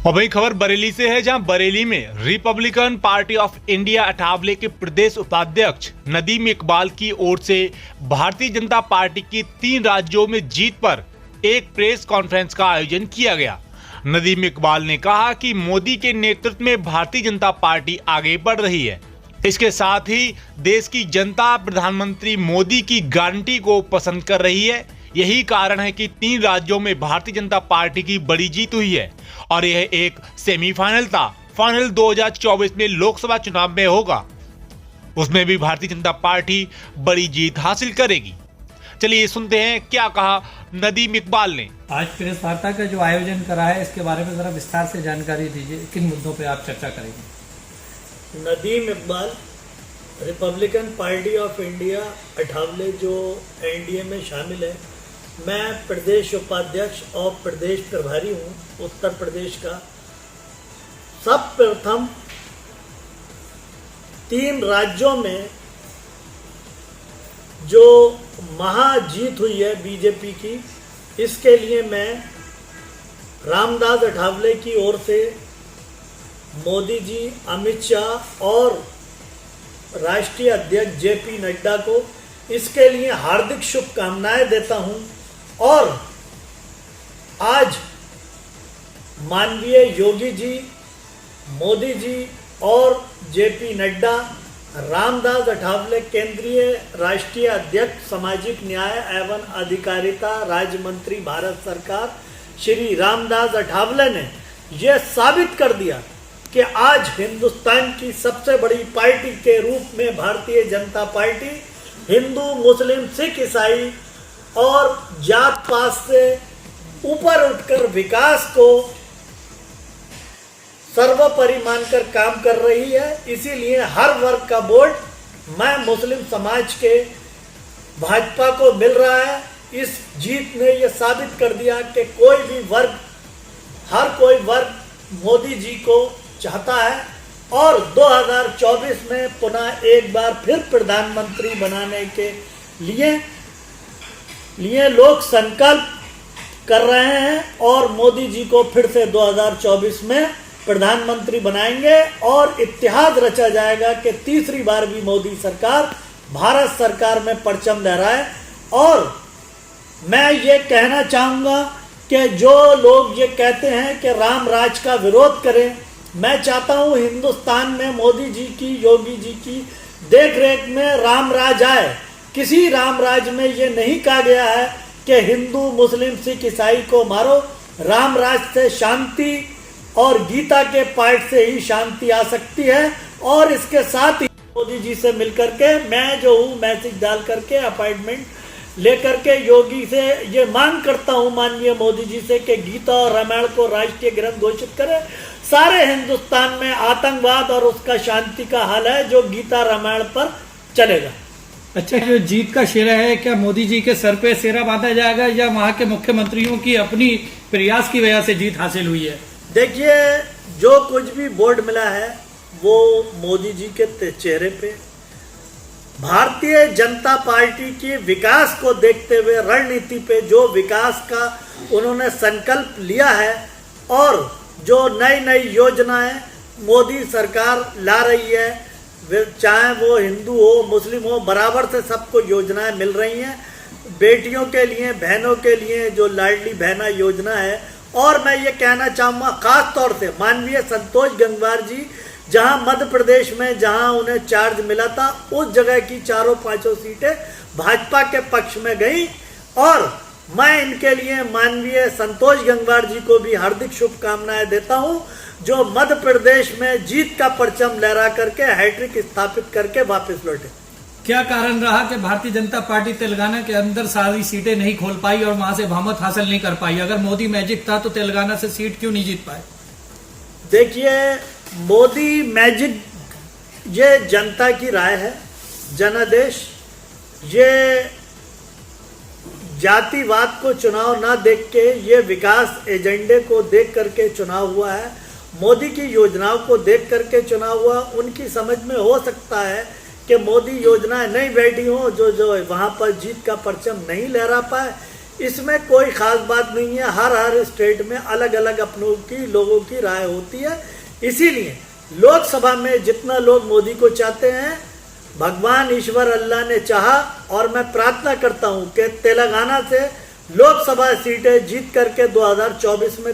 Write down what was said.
और वही खबर बरेली से है, जहां बरेली में Republican party of India Athawale के प्रदेश उपाध्यक्ष नदीम इकबाल की ओर से भारतीय जनता पार्टी की 3 राज्यों में जीत पर एक प्रेस कॉन्फ्रेंस का आयोजन किया गया। नदीम इकबाल ने कहा कि मोदी के नेतृत्व में भारतीय जनता पार्टी आगे बढ़ रही है। इसके साथ ही देश की जनता प्रधानमंत्री मोदी की गारंटी को पसंद कर रही है। यही कारण है कि 3 राज्यों में भारतीय जनता पार्टी की बड़ी जीत हुई है और यह एक सेमीफाइनल था। फाइनल 2024 में लोकसभा चुनाव में होगा, उसमें भी भारतीय जनता पार्टी बड़ी जीत हासिल करेगी। चलिए सुनते हैं क्या कहा नदीम इकबाल ने। आज प्रेस वार्ता का जो आयोजन करा है, इसके बारे में जरा विस्तार से जानकारी दीजिए। किन मुद्दों पे आप चर्चा करेंगे? Nadeem Iqbal, Republican party of India Athawale जो एनडीए में शामिल है। मैं प्रदेश उपाध्यक्ष और प्रदेश प्रभारी हूँ उत्तर प्रदेश का। सब प्रथम 3 राज्यों में जो महाजीत हुई है बीजेपी की, इसके लिए मैं रामदास अठावले की ओर से मोदी जी, अमित शाह और राष्ट्रीय अध्यक्ष जेपी नड्डा को इसके लिए हार्दिक शुभकामनाएं देता हूं। और आज माननीय योगी जी, मोदी जी और जेपी नड्डा, रामदास अठावले केंद्रीय राष्ट्रीय अध्यक्ष सामाजिक न्याय एवं अधिकारिता राज्य मंत्री भारत सरकार श्री रामदास अठावले ने यह साबित कर दिया कि आज हिंदुस्तान की सबसे बड़ी पार्टी के रूप में भारतीय जनता पार्टी हिंदू, मुस्लिम, सिख, ईसाई और जात पात से ऊपर उठकर विकास को सर्वोपरि मानकर काम कर रही है। इसीलिए हर वर्ग का वोट मैं मुस्लिम समाज के भाजपा को मिल रहा है। इस जीत ने यह साबित कर दिया कि कोई भी वर्ग, हर कोई वर्ग मोदी जी को चाहता है और 2024 में पुनः एक बार फिर प्रधानमंत्री बनाने के लिए लोग संकल्प कर रहे हैं और मोदी जी को फिर से 2024 में प्रधानमंत्री बनाएंगे और इतिहास रचा जाएगा कि तीसरी बार भी मोदी सरकार भारत सरकार में परचम लहराए। और मैं ये कहना चाहूँगा कि जो लोग ये कहते हैं कि राम राज का विरोध करें, मैं चाहता हूँ हिंदुस्तान में मोदी जी की, योगी जी की देखरेख में राम राज आए। किसी राम राज में ये नहीं कहा गया है कि हिंदू, मुस्लिम, सिख, ईसाई को मारो। राम राज से शांति और गीता के पाठ से ही शांति आ सकती है। और इसके साथ ही मोदी जी से मिलकर के मैं जो हूँ मैसेज डाल करके अपॉइंटमेंट लेकर के योगी से ये मांग करता हूँ माननीय मोदी जी से कि गीता और रामायण को राष्ट्रीय ग्रंथ घोषित करें। सारे हिंदुस्तान में आतंकवाद और उसका शांति का हाल है जो गीता रामायण पर चलेगा। अच्छा, जो जीत का सेहरा है, क्या मोदी जी के सर पे सेहरा बांधा जाएगा या वहां के मुख्यमंत्रियों की अपनी प्रयास की वजह से जीत हासिल हुई है? देखिए, जो कुछ भी बोर्ड मिला है वो मोदी जी के चेहरे पे, भारतीय जनता पार्टी की विकास को देखते हुए रणनीति पे जो विकास का उन्होंने संकल्प लिया है और जो नई नई योजनाएं मोदी सरकार ला रही है, चाहे वो हिंदू हो, मुस्लिम हो, बराबर से सबको योजनाएं मिल रही हैं। बेटियों के लिए, बहनों के लिए जो लाडली बहना योजना है। और मैं ये कहना चाहूँगा खास तौर से माननीय संतोष गंगवार जी, जहां मध्य प्रदेश में जहां उन्हें चार्ज मिला था, उस जगह की 4-5 सीटें भाजपा के पक्ष में गई। और मैं इनके लिए माननीय संतोष गंगवार जी को भी हार्दिक शुभकामनाएं देता हूं, जो मध्य प्रदेश में जीत का परचम लहरा करके हैट्रिक स्थापित करके वापस लौटे। क्या कारण रहा कि भारतीय जनता पार्टी तेलंगाना के अंदर सारी सीटें नहीं खोल पाई और वहां से बहुमत हासिल नहीं कर पाई? अगर मोदी मैजिक था तो तेलंगाना से सीट क्यों नहीं जीत पाए? देखिए, मोदी मैजिक ये जनता की राय है, जनादेश। ये जातिवाद को चुनाव ना देख के, ये विकास एजेंडे को देख करके चुनाव हुआ है। मोदी की योजनाओं को देख करके चुनाव हुआ। उनकी समझ में हो सकता है कि मोदी योजनाएं नहीं बैठी हो, जो वहां पर जीत का परचम नहीं लहरा पाए। इसमें कोई खास बात नहीं है। हर स्टेट में अलग अलग अपनों की लोगों की राय होती है। इसीलिए लोकसभा में जितना लोग मोदी को चाहते हैं, भगवान ईश्वर अल्लाह ने चाहा, और मैं प्रार्थना करता हूं कि तेलंगाना से लोकसभा सीटें जीत करके 2024 में